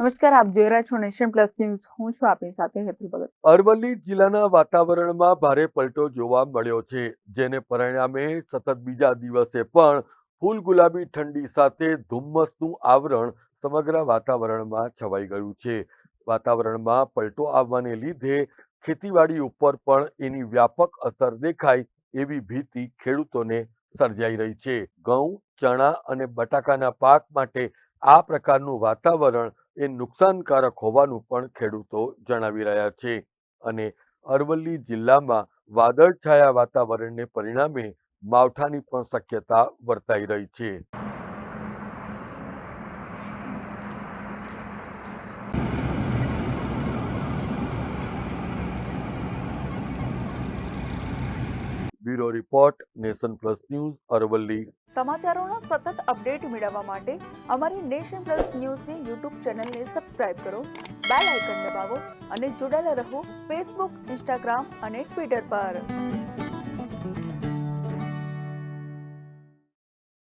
નમસ્કાર, આપ જોઈ રહ્યા છો નેશન પ્લસ ન્યૂઝ. હું છું આપની સાથે હેતલ ભગત. અરવલ્લી જિલ્લાના વાતાવરણમાં ભારે પલટો જોવા મળ્યો છે, જેને પરિણામે સતત બીજા દિવસે પણ ફૂલ ગુલાબી ઠંડી સાથે ધુમ્મસનું આવરણ સમગ્ર વાતાવરણમાં છવાઈ ગયું છે. વાતાવરણમાં પલટો આવવાને લીધે ખેતીવાડી ઉપર પણ એની વ્યાપક અસર દેખાય એવી ભીતિ ખેડૂતોને સર્જાઈ રહી છે. ઘઉં, ચણા અને બટાકાના પાક માટે આ પ્રકારનું વાતાવરણ એ નુકસાનકારક હોવાનું પણ ખેડૂતો જણાવી રહ્યા છે. અને અરવલ્લી જિલ્લામાં વાદળછાયા વાતાવરણને પરિણામે માવઠાની પણ શક્યતા વર્તાઈ રહી છે. Bureau report, Nation Plus News, Aravalli. સમાચારોના સતત અપડેટ મેળવવા માટે અમારી નેશન પ્લસ ન્યૂઝની યુટ્યુબ ચેનલને સબસ્ક્રાઇબ કરો, બેલ આઇકન દબાવો અને જોડાયેલા રહો ફેસબુક, ઇન્સ્ટાગ્રામ અને ટ્વિટર પર.